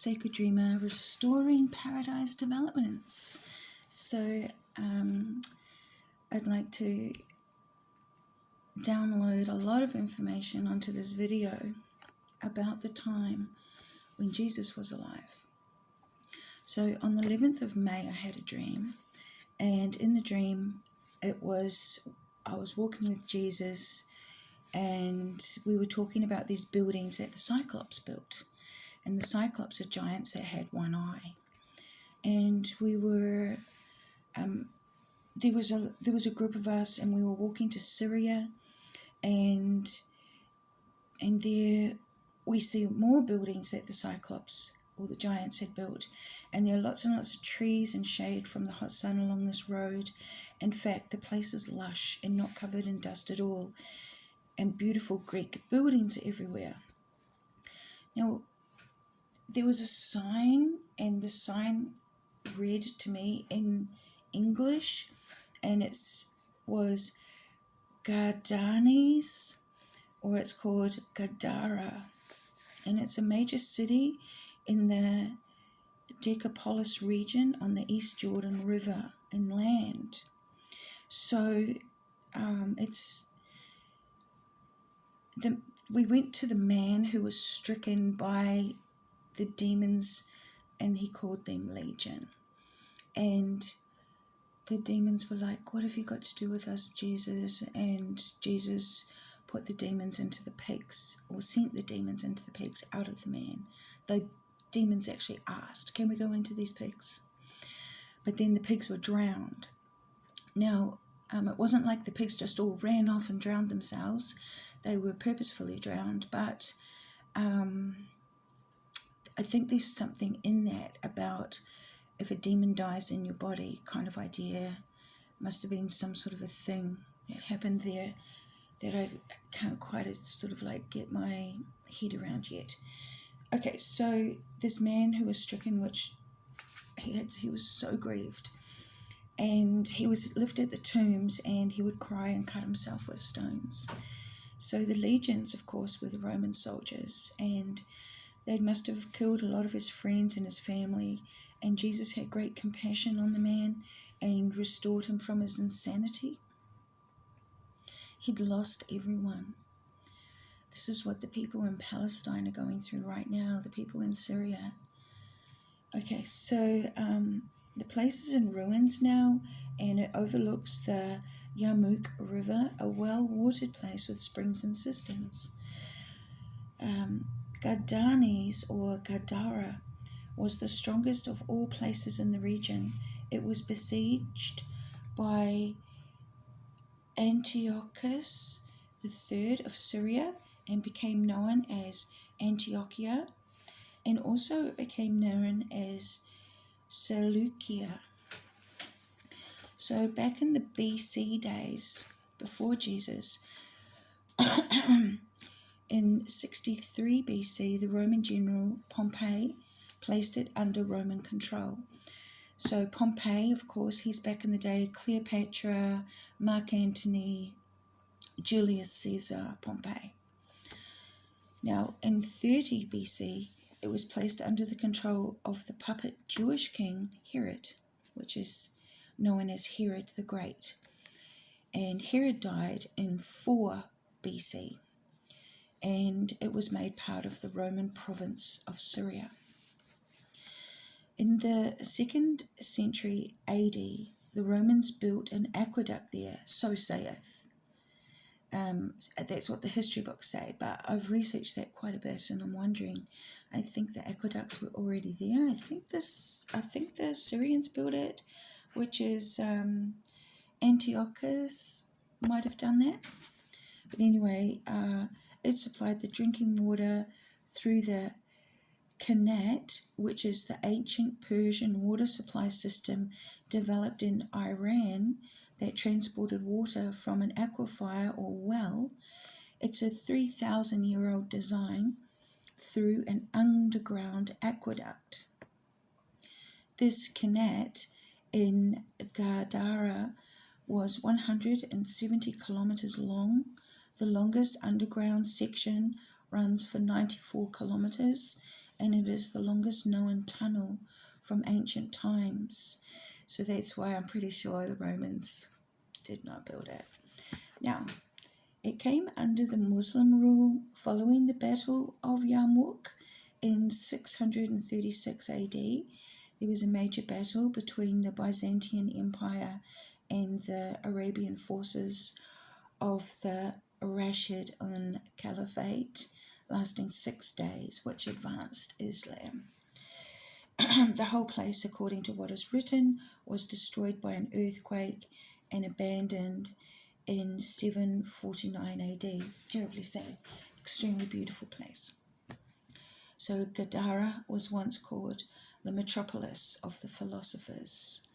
Sacred Dreamer, Restoring Paradise Developments. So I'd like to download a lot of information onto this video about the time when Jesus was alive. So on the 11th of May I had a dream, and in the dream I was walking with Jesus, and we were talking about these buildings that the Cyclops built. And the Cyclops are giants that had one eye. And we were, there was a group of us, and we were walking to Syria, and there we see more buildings that the Cyclops or the giants had built. And there are lots and lots of trees and shade from the hot sun along this road. In fact, the place is lush and not covered in dust at all. And beautiful Greek buildings everywhere. Now, there was a sign, and the sign read to me in English, and it was Gardanes, or it's called Gadara, and it's a major city in the Decapolis region on the East Jordan River inland. So we went to the man who was stricken by the demons, and he called them Legion. And the demons were like, "What have you got to do with us, Jesus?" And Jesus put the demons into the pigs, or sent the demons into the pigs out of the man. The demons actually asked, "Can we go into these pigs?" But then the pigs were drowned. Now, it wasn't like the pigs just all ran off and drowned themselves. They were purposefully drowned, but I think there's something in that about if a demon dies in your body kind of idea. Must have been some sort of a thing that happened there that I can't quite sort of like get my head around yet. Okay, so this man who was stricken, which he was so grieved, and he lived at the tombs, and he would cry and cut himself with stones. So the legions, of course, were the Roman soldiers, and they must have killed a lot of his friends and his family, and Jesus had great compassion on the man and restored him from his insanity. He'd lost everyone. This is what the people in Palestine are going through right now, the people in Syria. Okay, so the place is in ruins now, and it overlooks the Yarmouk River, a well-watered place with springs and cisterns. Gardanes, or Gadara, was the strongest of all places in the region. It was besieged by Antiochus III of Syria, and became known as Antiochia, and also became known as Seleucia. So back in the BC days, before Jesus, in 63 BC, the Roman general Pompey placed it under Roman control. So Pompey, of course, he's back in the day, Cleopatra, Mark Antony, Julius Caesar, Pompey. Now, in 30 BC, it was placed under the control of the puppet Jewish king Herod, which is known as Herod the Great. And Herod died in 4 BC. And it was made part of the Roman province of Syria. In the 2nd century AD, the Romans built an aqueduct there, so saith. That's what the history books say, but I've researched that quite a bit, and I'm wondering, I think the aqueducts were already there. I think the Syrians built it, which is Antiochus might have done that. But anyway, it supplied the drinking water through the Qanat, which is the ancient Persian water supply system developed in Iran that transported water from an aquifer or well. It's a 3,000-year-old design through an underground aqueduct. This Qanat in Gadara was 170 kilometers long. The longest underground section runs for 94 kilometers, and it is the longest known tunnel from ancient times. So that's why I'm pretty sure the Romans did not build it. Now, it came under the Muslim rule following the Battle of Yarmouk in 636 AD. There was a major battle between the Byzantine Empire and the Arabian forces of the Rashidun Caliphate, lasting 6 days, which advanced Islam. The whole place, according to what is written, was destroyed by an earthquake and abandoned in 749 AD. Terribly sad. Extremely beautiful place. So Gadara was once called the metropolis of the philosophers.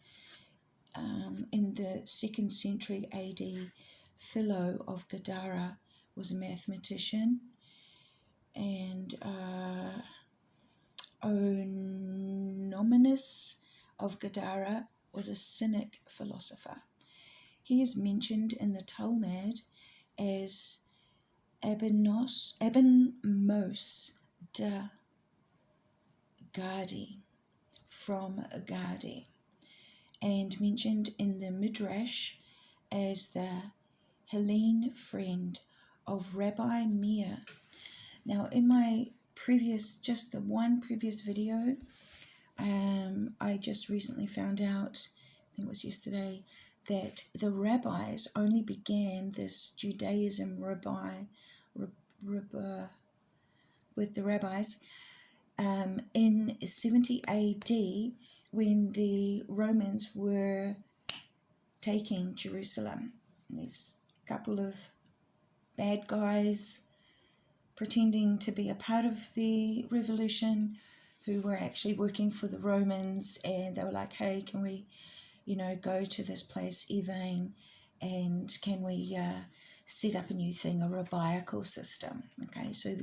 In the 2nd century AD, Philo of Gadara was a mathematician, and Onominus of Gadara was a Cynic philosopher. He is mentioned in the Talmud as Abenmos de Gadi, from Gadi, and mentioned in the Midrash as the Hellene friend of Rabbi Meir. Now, in my just the one previous video, I just recently found out, I think it was yesterday, that the rabbis only began this Judaism with the rabbis in 70 AD, when the Romans were taking Jerusalem. And these couple of bad guys pretending to be a part of the revolution, who were actually working for the Romans, and they were like, hey, can we, go to this place, Evain, and can we set up a new thing, a rabbinical system? Okay, so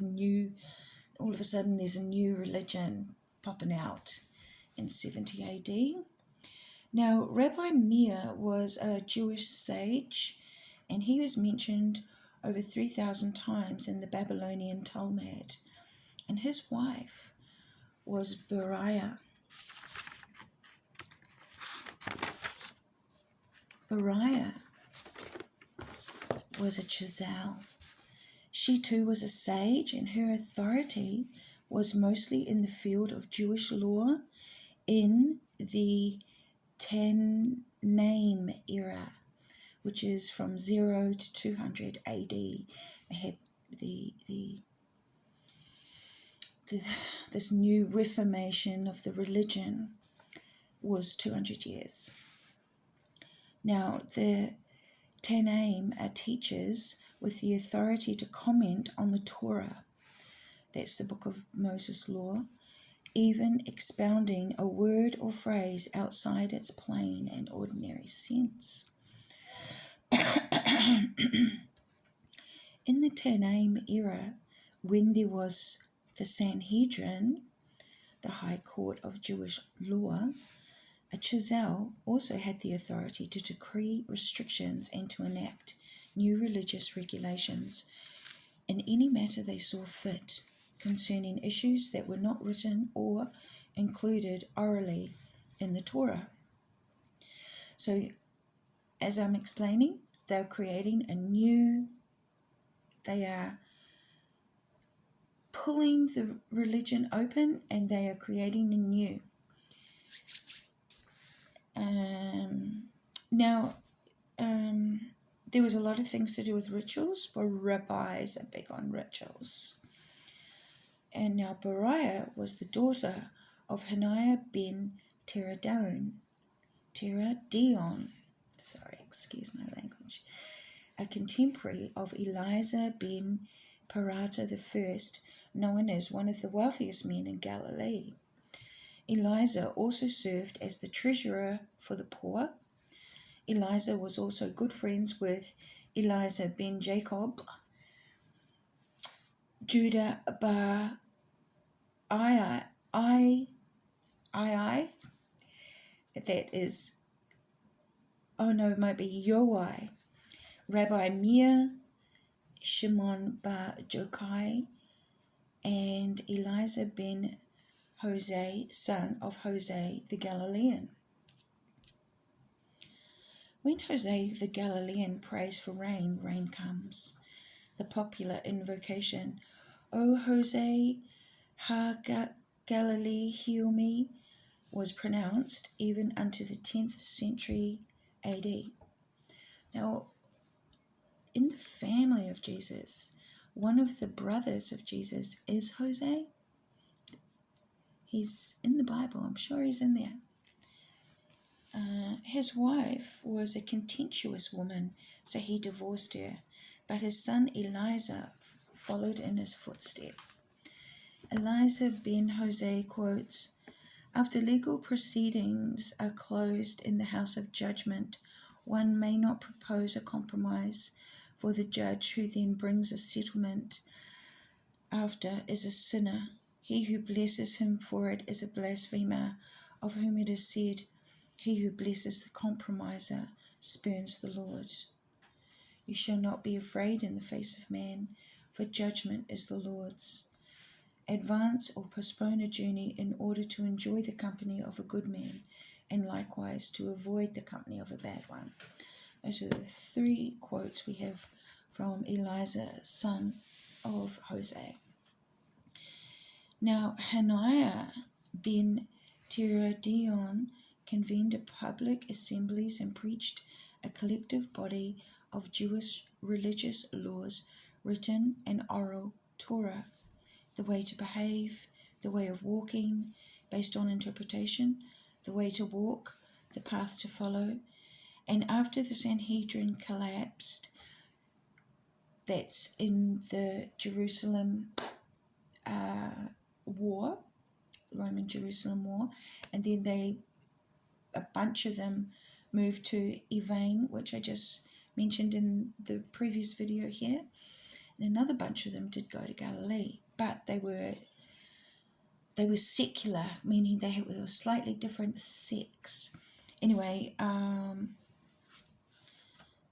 all of a sudden there's a new religion popping out in 70 AD. Now, Rabbi Meir was a Jewish sage, and he was mentioned over 3,000 times in the Babylonian Talmud, and his wife was Beriah. Beriah was a Chazal. She too was a sage, and her authority was mostly in the field of Jewish law in the Tannaim era, which is from 0 to 200 AD. They had this new reformation of the religion was 200 years. Now, the Tannaim are teachers with the authority to comment on the Torah, that's the book of Moses' law, even expounding a word or phrase outside its plain and ordinary sense. In the Tannaim era, when there was the Sanhedrin, the high court of Jewish law, a Chazal also had the authority to decree restrictions and to enact new religious regulations in any matter they saw fit concerning issues that were not written or included orally in the Torah. So, as I'm explaining, they're creating they are pulling the religion open, and they are creating a new. There was a lot of things to do with rituals, but rabbis are big on rituals. And now Beriah was the daughter of Hananiah ben Teradion, excuse my language, a contemporary of Eliezer ben Parata I, known as one of the wealthiest men in Galilee. Eliezer also served as the treasurer for the poor. Eliezer was also good friends with Eliezer ben Jacob, Judah bar it might be Yoai, Rabbi Meir, Shimon bar Jokai, and Eliezer ben Jose, son of Jose the Galilean. When Jose the Galilean prays for rain, rain comes. The popular invocation, O Jose, Galilee, heal me, was pronounced even unto the 10th century AD. Now, in the family of Jesus, one of the brothers of Jesus is Jose. He's in the Bible, I'm sure he's in there. His wife was a contentious woman, so he divorced her, but his son Eliza followed in his footsteps. Eliza ben Jose quotes, after legal proceedings are closed in the house of judgment, one may not propose a compromise, for the judge who then brings a settlement after is a sinner. He who blesses him for it is a blasphemer, of whom it is said, he who blesses the compromiser spurns the Lord. You shall not be afraid in the face of man, for judgment is the Lord's. Advance or postpone a journey in order to enjoy the company of a good man, and likewise to avoid the company of a bad one. Those are the 3 quotes we have from Eliza, son of Jose. Now, Hananiah ben Teradion convened a public assemblies and preached a collective body of Jewish religious laws, written and oral Torah, the way to behave, the way of walking, based on interpretation, the way to walk, the path to follow. And after the Sanhedrin collapsed, that's in the Jerusalem war, Roman Jerusalem war, and then a bunch of them moved to Evane, which I just mentioned in the previous video here, and another bunch of them did go to Galilee, but they were secular, meaning they were slightly different sects. Anyway, the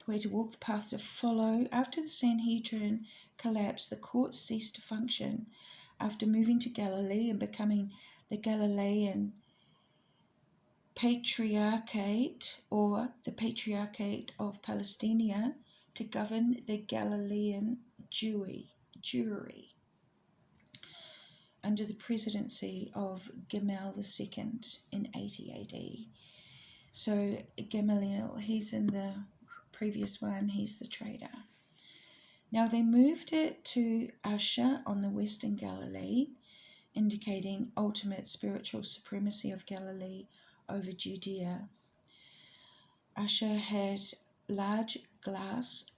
way to walk, the path to follow. After the Sanhedrin collapsed, the courts ceased to function. After moving to Galilee and becoming the Galilean Patriarchate, or the Patriarchate of Palestina, to govern the Galilean Jewry under the presidency of Gamaliel II in 80 AD. So Gamaliel, he's in the previous one, he's the trader. Now they moved it to Asher on the western Galilee, indicating ultimate spiritual supremacy of Galilee over Judea. Asher had large glass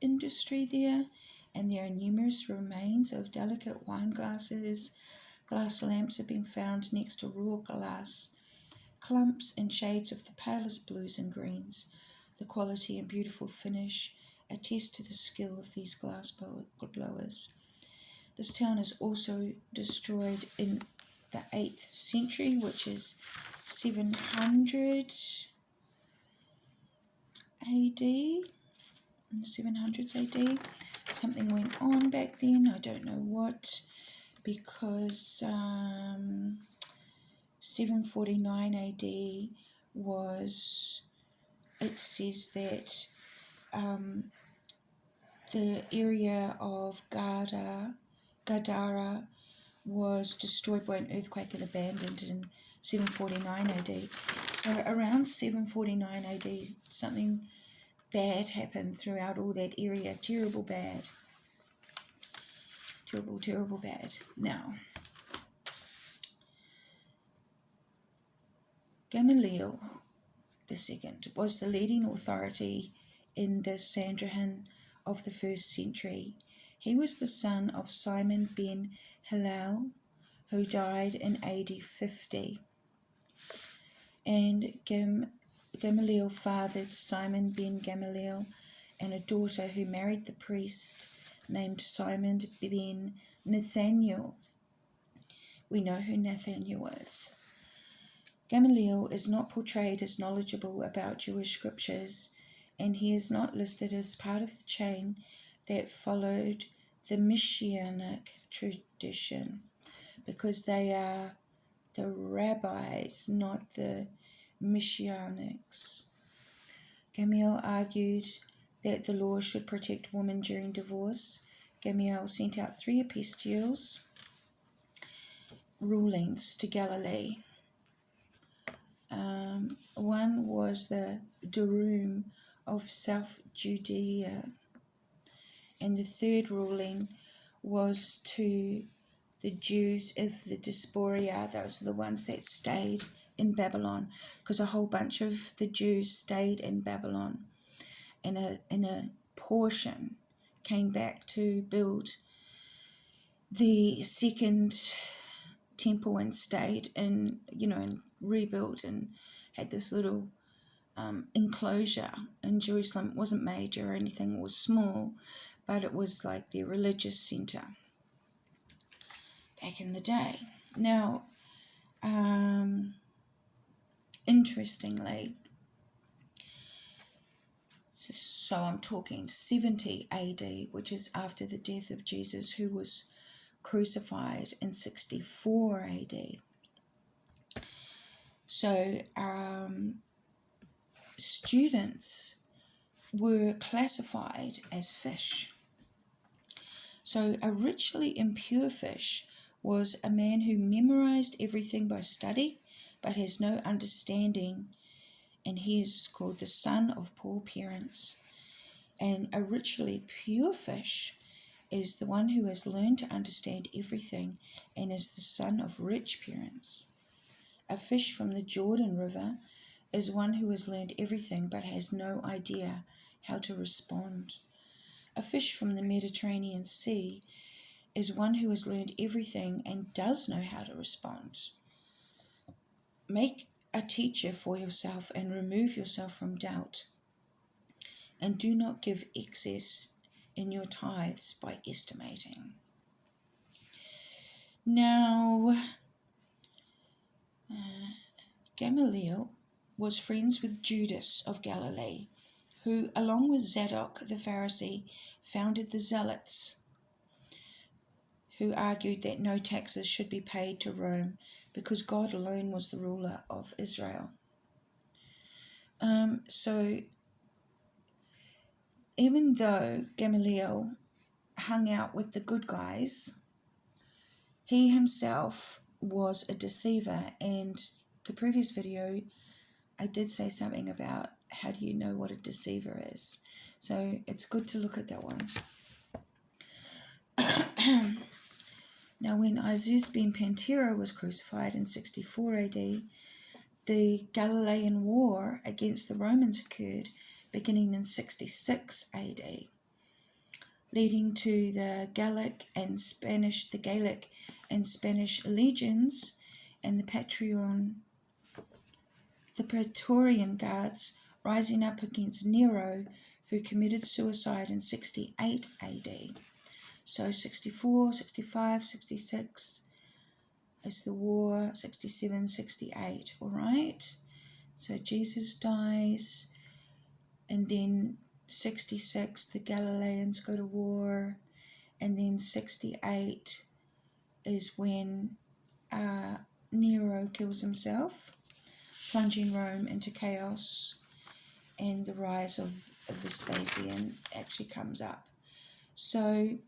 industry there, and there are numerous remains of delicate wine glasses. Glass lamps have been found next to raw glass, clumps and shades of the palest blues and greens. The quality and beautiful finish attest to the skill of these glass blowers. This town is also destroyed in the 8th century, which is 700 AD. In the 700s AD. Something went on back then, I don't know what, because 749 AD was, it says that the area of Gadara was destroyed by an earthquake and abandoned in 749 AD. So around 749 AD, something bad happened throughout all that area. Terrible bad. Terrible bad. Now, Gamaliel II was the leading authority in the Sanhedrin of the 1st century. He was the son of Simon ben Hillel, who died in AD 50. And Gamaliel fathered Simon ben Gamaliel and a daughter who married the priest named Simon ben Nathaniel. We know who Nathaniel is. Gamaliel is not portrayed as knowledgeable about Jewish scriptures, and he is not listed as part of the chain that followed the Messianic tradition, because they are the rabbis, not the messianics. Gamaliel argued that the law should protect women during divorce. Gamaliel sent out 3 epistiles, rulings to Galilee. One was the Durum of South Judea, and the 3rd ruling was to the Jews of the diaspora. Those are the ones that stayed in Babylon, because a whole bunch of the Jews stayed in Babylon, and a portion came back to build the second temple and stayed in, and rebuilt and had this little enclosure in Jerusalem. It wasn't major or anything, it was small, but it was like their religious center back in the day. Now, interestingly, so I'm talking 70 AD, which is after the death of Jesus, who was crucified in 64 AD. So students were classified as fish. So a ritually impure fish was a man who memorized everything by study but has no understanding, and he is called the son of poor parents. And a ritually pure fish is the one who has learned to understand everything and is the son of rich parents. A fish from the Jordan River is one who has learned everything but has no idea how to respond. A fish from the Mediterranean Sea is one who has learned everything and does know how to respond. Make a teacher for yourself and remove yourself from doubt. And do not give excess in your tithes by estimating. Now, Gamaliel was friends with Judas of Galilee, who, along with Zadok the Pharisee, founded the Zealots, who argued that no taxes should be paid to Rome because God alone was the ruler of Israel. So even though Gamaliel hung out with the good guys, he himself was a deceiver. And the previous video, I did say something about how do you know what a deceiver is. So it's good to look at that one. Now, when Azus ben Pantera was crucified in 64 AD, the Galilean War against the Romans occurred, beginning in 66 AD, leading to the Gallic and Spanish legions and the Praetorian Guards rising up against Nero, who committed suicide in 68 AD. So 64, 65, 66 is the war, 67, 68, all right? So Jesus dies, and then 66, the Galileans go to war, and then 68 is when Nero kills himself, plunging Rome into chaos, and the rise of Vespasian actually comes up. So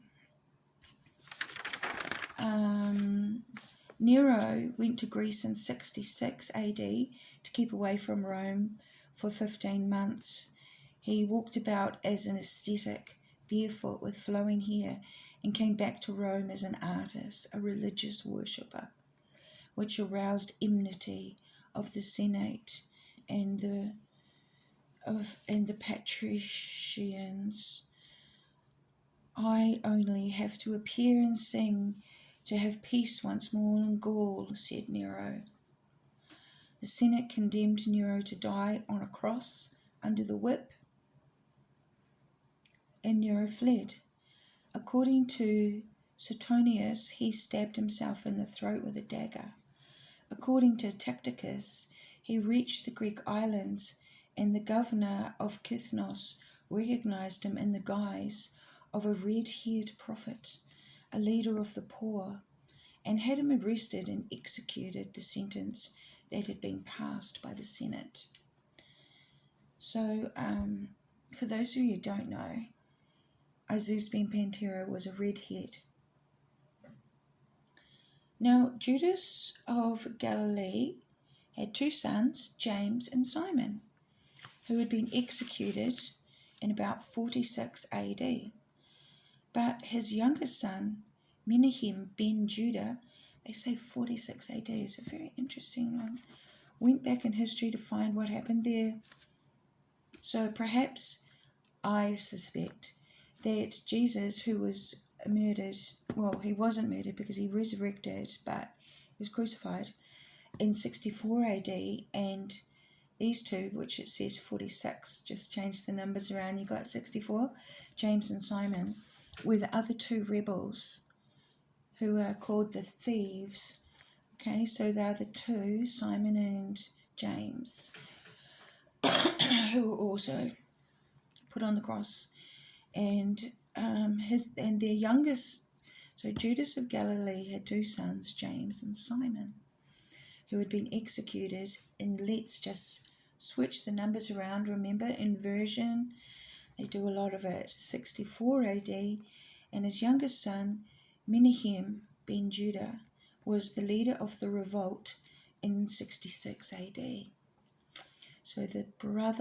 Nero went to Greece in 66 AD to keep away from Rome for 15 months. He walked about as an ascetic, barefoot with flowing hair, and came back to Rome as an artist, a religious worshipper, which aroused enmity of the Senate and the patricians. I only have to appear and sing to have peace once more in Gaul, said Nero. The Senate condemned Nero to die on a cross under the whip, and Nero fled. According to Suetonius, he stabbed himself in the throat with a dagger. According to Tacitus, he reached the Greek islands, and the governor of Kythnos recognized him in the guise of a red-haired prophet, a leader of the poor, and had him arrested and executed the sentence that had been passed by the Senate. So, for those of you who don't know, Azus ben Pantera was a redhead. Now, Judas of Galilee had two sons, James and Simon, who had been executed in about 46 AD. But his youngest son, Menahem ben Judah, they say 46 AD. It's a very interesting one. Went back in history to find what happened there. So perhaps I suspect that Jesus, who was murdered, well, he wasn't murdered because he resurrected, but he was crucified in 64 AD, and these two, which it says 46, just change the numbers around, you got 64, James and Simon, were the other two rebels who are called the thieves. Okay, so they're the two, Simon and James, who were also put on the cross. And their youngest, so Judas of Galilee had two sons, James and Simon, who had been executed. And let's just switch the numbers around. Remember, inversion, they do a lot of it. 64 AD, and his youngest son, Menahem ben Judah, was the leader of the revolt in 66 AD. So the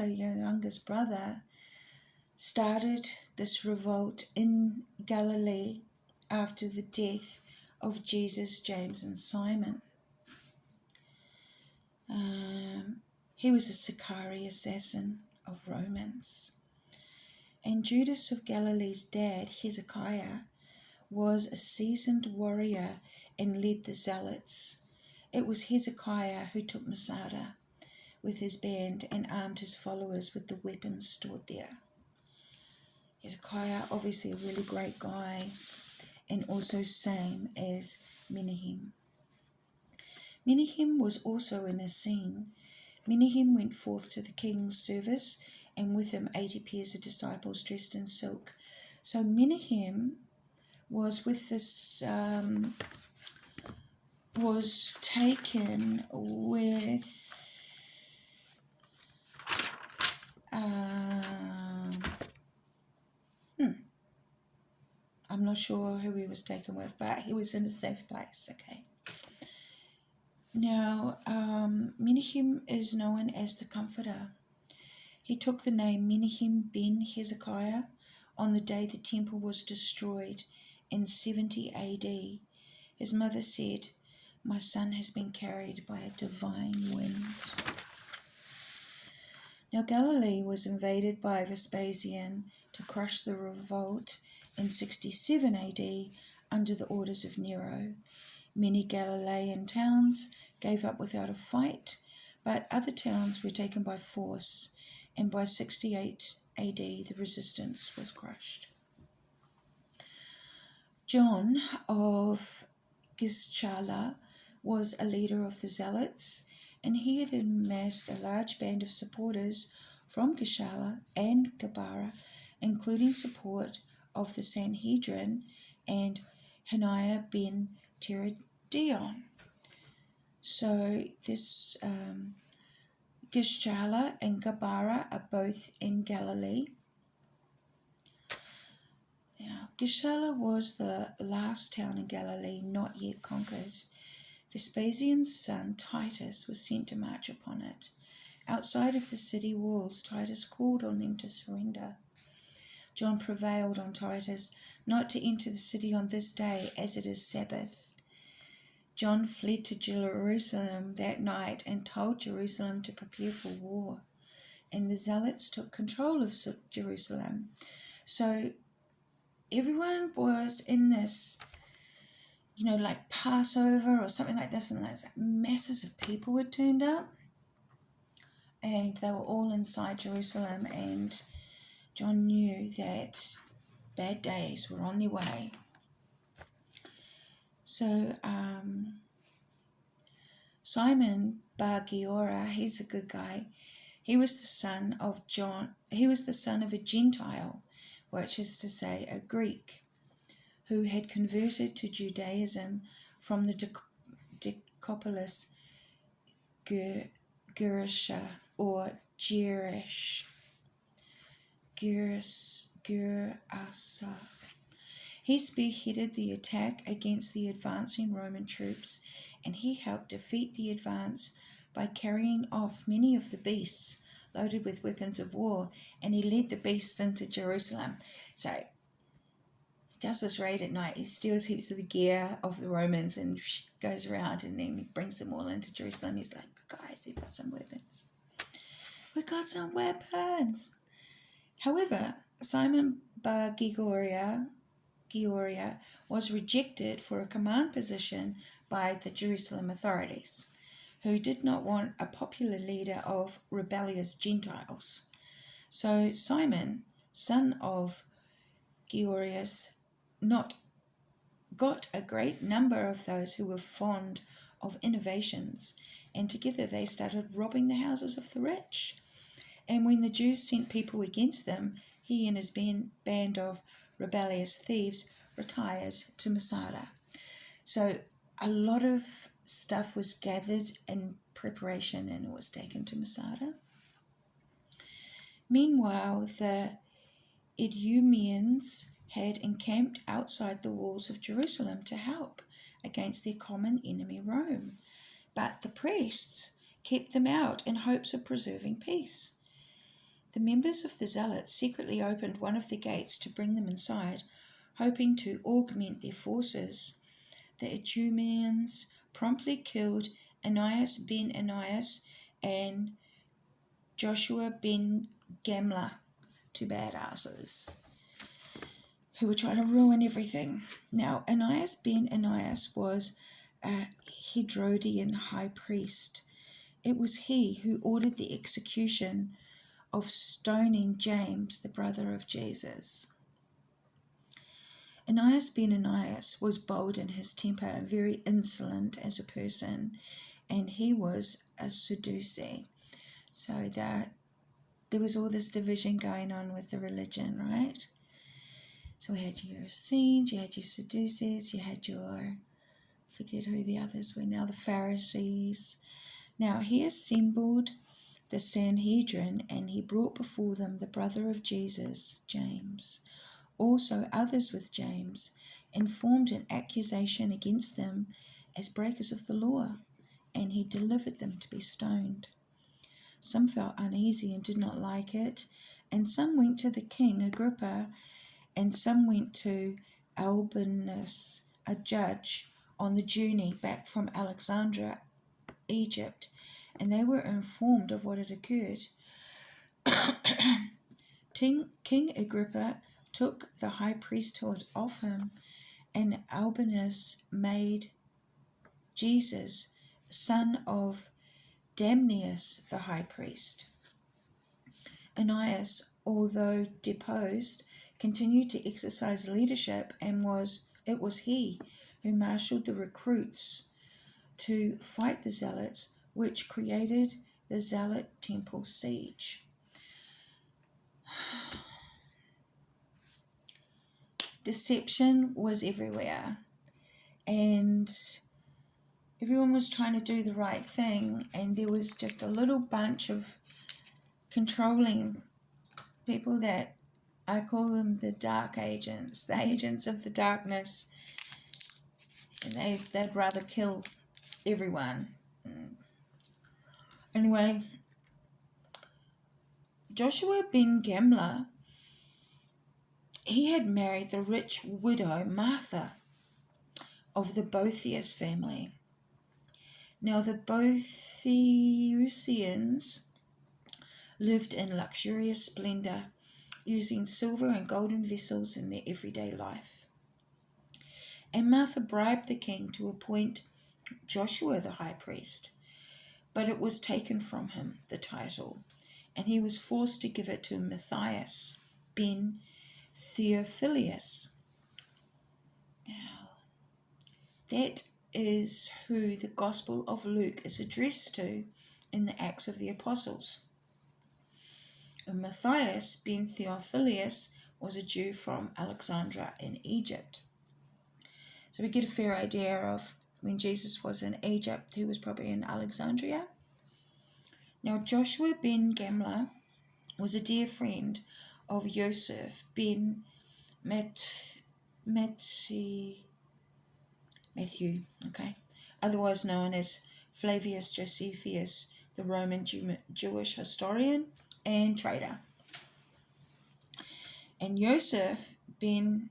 youngest brother, started this revolt in Galilee after the death of Jesus, James, and Simon. He was a Sicarii assassin of Romans. And Judas of Galilee's dad, Hezekiah, was a seasoned warrior and led the zealots. It was Hezekiah who took Masada with his band and armed his followers with the weapons stored there. Hezekiah, obviously a really great guy, and also same as Menahem. Menahem was also in a scene. Menahem went forth to the king's service, and with him 80 pairs of disciples dressed in silk. So Menahem was with this, was taken with, I'm not sure who he was taken with, but he was in a safe place, okay. Now, Menahem is known as the Comforter. He took the name Menahem ben Hezekiah on the day the temple was destroyed in 70 AD. His mother said, "My son has been carried by a divine wind." Now, Galilee was invaded by Vespasian to crush the revolt in 67 AD under the orders of Nero. Many Galilean towns gave up without a fight, but other towns were taken by force, and by 68 AD the resistance was crushed. John of Gischala was a leader of the zealots, and he had amassed a large band of supporters from Gischala and Gabara, including support of the Sanhedrin and Hananiah ben Teredion. So this Gischala and Gabara are both in Galilee. Now, Gischala was the last town in Galilee not yet conquered. Vespasian's son Titus was sent to march upon it. Outside of the city walls, Titus called on them to surrender. John prevailed on Titus not to enter the city on this day, as it is Sabbath. John fled to Jerusalem that night and told Jerusalem to prepare for war, and the zealots took control of Jerusalem. So everyone was in this, like Passover or something like this, and there's masses of people had turned up, and they were all inside Jerusalem, and John knew that bad days were on their way. So Simon Bar Giora, he's a good guy. He was the son of John. He was the son of a Gentile, which is to say a Greek, who had converted to Judaism from the Decapolis Girisha or Girasa. He spearheaded the attack against the advancing Roman troops, and he helped defeat the advance by carrying off many of the beasts loaded with weapons of war, and he led the beasts into Jerusalem. So he does this raid at night. He steals heaps of the gear of the Romans and goes around, and then he brings them all into Jerusalem. He's like, guys, we've got some weapons. We've got some weapons. However, Simon Bar Gigoria was rejected for a command position by the Jerusalem authorities, who did not want a popular leader of rebellious Gentiles. So Simon, son of Georius, got a great number of those who were fond of innovations, and together they started robbing the houses of the rich. And when the Jews sent people against them, he and his band of rebellious thieves retired to Masada. So a lot of stuff was gathered in preparation and it was taken to Masada. Meanwhile, the Idumeans had encamped outside the walls of Jerusalem to help against their common enemy Rome. But the priests kept them out in hopes of preserving peace. The members of the Zealots secretly opened one of the gates to bring them inside, hoping to augment their forces. The Idumeans promptly killed Ananias ben Ananias and Joshua ben Gamla, two badasses, who were trying to ruin everything. Now, Ananias ben Ananias was a Herodian high priest. It was he who ordered the execution of stoning James, the brother of Jesus. Ananias ben Ananias was bold in his temper and very insolent as a person, and he was a Sadducee. So there was all this division going on with the religion, right? So we had your Essenes, you had your Sadducees, you had your, forget who the others were now, the Pharisees. Now he assembled the Sanhedrin, and he brought before them the brother of Jesus, James. Also others with James, and formed an accusation against them as breakers of the law, and he delivered them to be stoned. Some felt uneasy and did not like it, and some went to the king Agrippa, and some went to Albinus, a judge, on the journey back from Alexandria, Egypt, and they were informed of what had occurred. King Agrippa took the high priesthood off him, and Albinus made Jesus, son of Damnius, the high priest. Ananias, although deposed, continued to exercise leadership, and it was he who marshaled the recruits to fight the Zealots, which created the Zealot temple siege. Deception was everywhere, and everyone was trying to do the right thing, and there was just a little bunch of controlling people that I call them the dark agents, the agents of the darkness, and they'd rather kill everyone. Anyway, Joshua ben Gamla, he had married the rich widow Martha of the Boethius family. Now the Boethusians lived in luxurious splendor, using silver and golden vessels in their everyday life. And Martha bribed the king to appoint Joshua the high priest, but it was taken from him, the title, and he was forced to give it to Matthias ben Theophilus. Now, that is who the Gospel of Luke is addressed to in the Acts of the Apostles. And Matthias ben Theophilus was a Jew from Alexandria in Egypt. So we get a fair idea of when Jesus was in Egypt. He was probably in Alexandria. Now, Joshua ben Gamla was a dear friend of Joseph ben Matthew, okay, otherwise known as Flavius Josephus, the Roman Jewish historian and trader. And Joseph ben,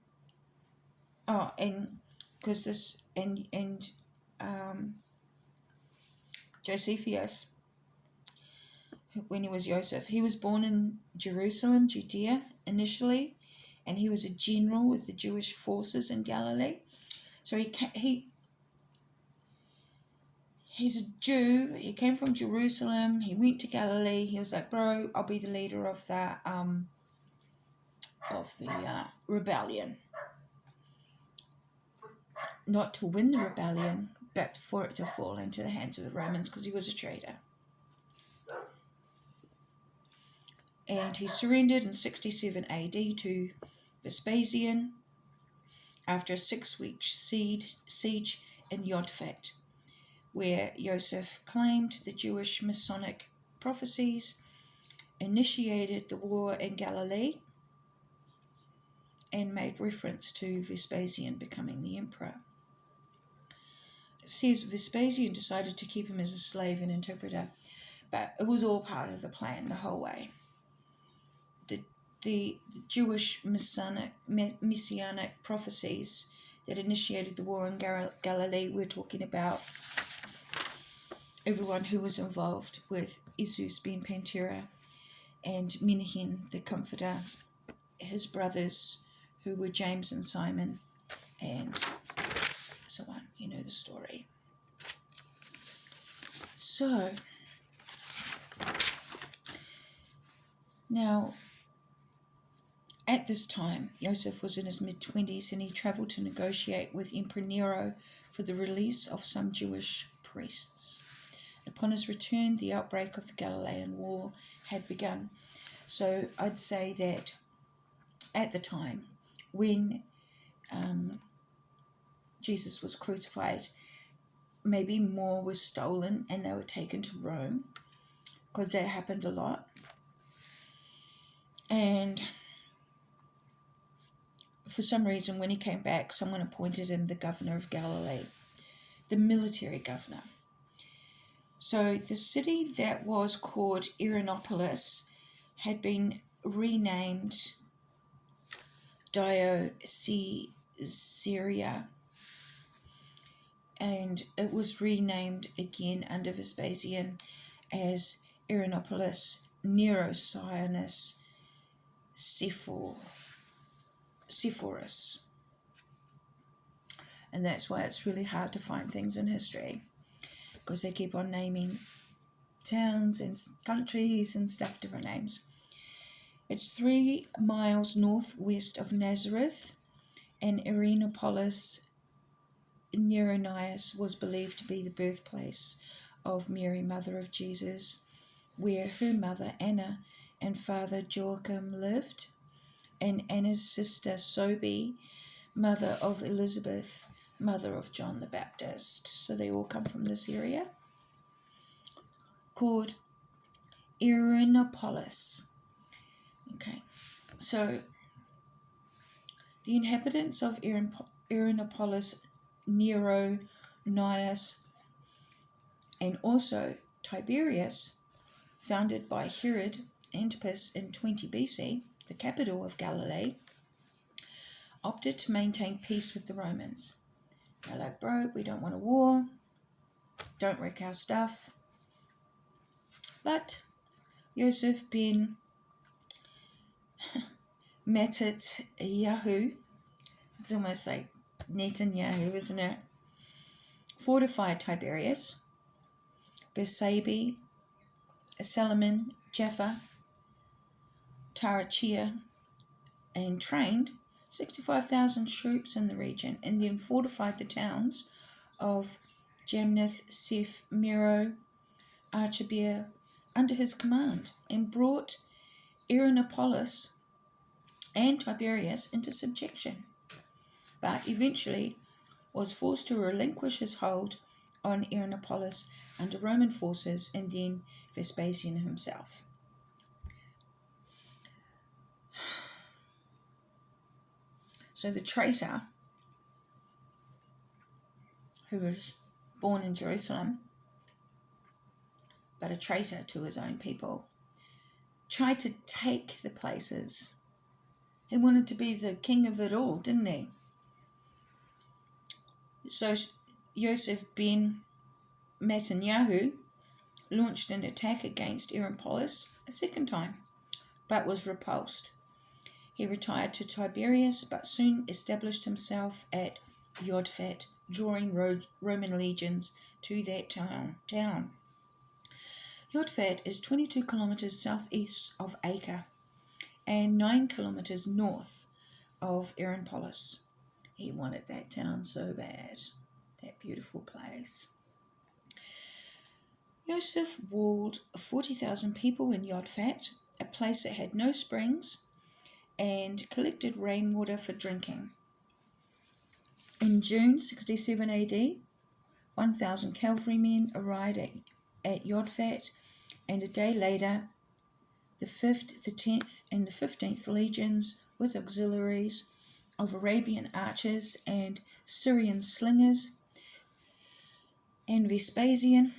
Josephus, when he was Joseph, he was born in Jerusalem, Judea, initially, and he was a general with the Jewish forces in Galilee. So he's a Jew. He came from Jerusalem. He went to Galilee. He was like, bro, I'll be the leader of the rebellion. Not to win the rebellion, but for it to fall into the hands of the Romans, because he was a traitor. And he surrendered in 67 AD to Vespasian after a 6-week siege in Jodfat, where Joseph claimed the Jewish Masonic prophecies, initiated the war in Galilee, and made reference to Vespasian becoming the emperor. It says Vespasian decided to keep him as a slave and interpreter, but it was all part of the plan the whole way. The Jewish messianic prophecies that initiated the war in Galilee, we're talking about everyone who was involved with Jesus ben Pantera and Menahem the Comforter, his brothers who were James and Simon, and so on. You know the story. So, now, at this time, Joseph was in his mid-20s and he travelled to negotiate with Emperor Nero for the release of some Jewish priests. Upon his return, the outbreak of the Galilean War had begun. So I'd say that at the time, when Jesus was crucified, maybe more was stolen and they were taken to Rome, because that happened a lot. And for some reason, when he came back, someone appointed him the governor of Galilee, the military governor. So the city that was called Irinopolis had been renamed Diocesarea, and it was renamed again under Vespasian as Irinopolis Nerosionus Sepphoris. And that's why it's really hard to find things in history, because they keep on naming towns and countries and stuff, different names. It's 3 miles northwest of Nazareth, and Irinopolis Neronias was believed to be the birthplace of Mary, mother of Jesus, where her mother Anna and father Joachim lived, and Anna's sister Sobe, mother of Elizabeth, mother of John the Baptist. So they all come from this area called Irinopolis. Okay, so the inhabitants of Irinopolis, Neronias, and also Tiberias, founded by Herod Antipas in 20 BC, the capital of Galilee, opted to maintain peace with the Romans. They're like, bro, we don't want a war, don't wreck our stuff. But Joseph ben Mattatyahu, it's almost like Netanyahu, isn't it? Fortified Tiberias, Beersheba, Salaman, Jaffa, Tarachia, and trained 65,000 troops in the region, and then fortified the towns of Jamneth, Seph, Mero, Archibir under his command, and brought Irinopolis and Tiberias into subjection. But eventually, was forced to relinquish his hold on Hierapolis under Roman forces, and then Vespasian himself. So the traitor, who was born in Jerusalem, but a traitor to his own people, tried to take the places. He wanted to be the king of it all, didn't he? So Joseph ben Netanyahu launched an attack against Hierapolis a second time, but was repulsed. He retired to Tiberias, but soon established himself at Jodfat, drawing Roman legions to that town. Jodfat is 22 kilometers southeast of Acre and 9 kilometers north of Hierapolis. He wanted that town so bad, that beautiful place. Joseph walled 40,000 people in Jodfat, a place that had no springs, and collected rainwater for drinking. In June 67 AD, 1,000 cavalrymen arrived at Jodfat, and a day later, the 5th, the 10th, and the 15th legions, with auxiliaries of Arabian archers and Syrian slingers, and Vespasian,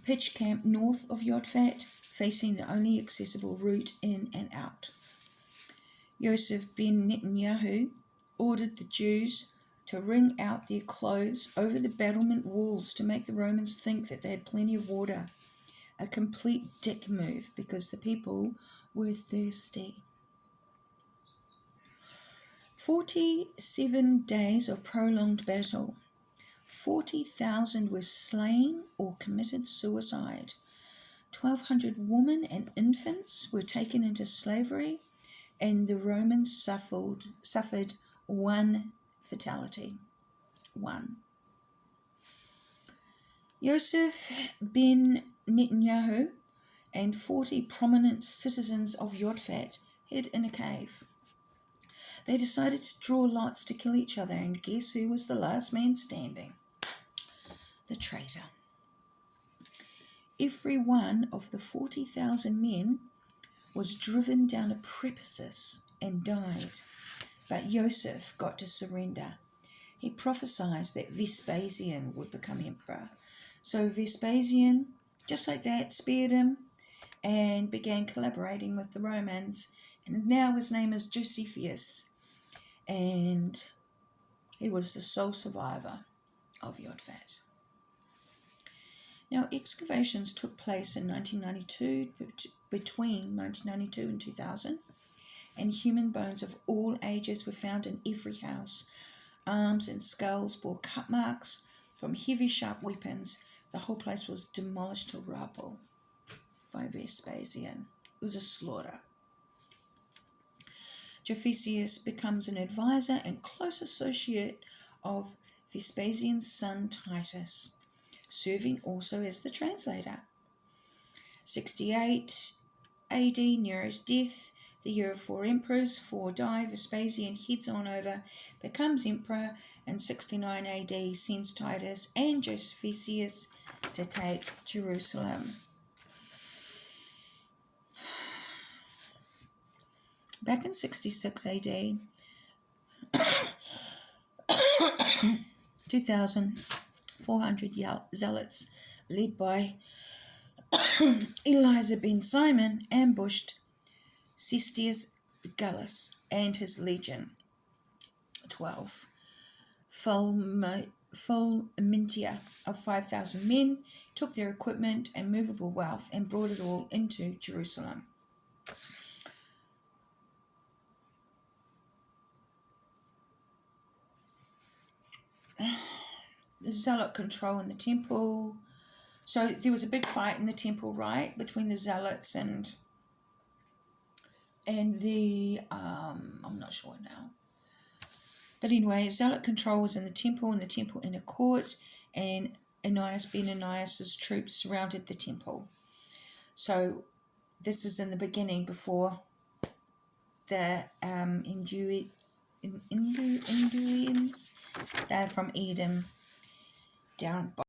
pitched camp north of Jodfat, facing the only accessible route in and out. Joseph ben Netanyahu ordered the Jews to wring out their clothes over the battlement walls to make the Romans think that they had plenty of water. A complete dick move, because the people were thirsty. 47 days of prolonged battle. 40,000 were slain or committed suicide. 1,200 women and infants were taken into slavery, and the Romans suffered one fatality. One. Joseph ben Netanyahu and 40 prominent citizens of Jodfat hid in a cave. They decided to draw lots to kill each other, and guess who was the last man standing? The traitor. Every one of the 40,000 men was driven down a precipice and died, but Joseph got to surrender. He prophesied that Vespasian would become emperor. So Vespasian, just like that, spared him and began collaborating with the Romans, and now his name is Josephus, and he was the sole survivor of Jodfat. Now, excavations took place in 1992, between 1992 and 2000, and human bones of all ages were found in every house. Arms and skulls bore cut marks from heavy, sharp weapons. The whole place was demolished to rubble by Vespasian. It was a slaughter. Josephus becomes an advisor and close associate of Vespasian's son Titus, serving also as the translator. 68 AD, Nero's death, the year of 4 emperors, 4 die. Vespasian heads on over, becomes emperor, and 69 AD sends Titus and Josephus to take Jerusalem. Back in 66 AD, 2,400 zealots, led by Eliza ben Simon, ambushed Cestius Gallus and his legion. 12. Fulmintia of 5,000 men took their equipment and movable wealth and brought it all into Jerusalem. The zealot control in the temple. So there was a big fight in the temple, right, between the zealots and the I'm not sure now. But anyway, zealot control was in the temple inner court, and Ananias ben Ananias' troops surrounded the temple. So this is in the beginning, before the Induians. They're from Edom, down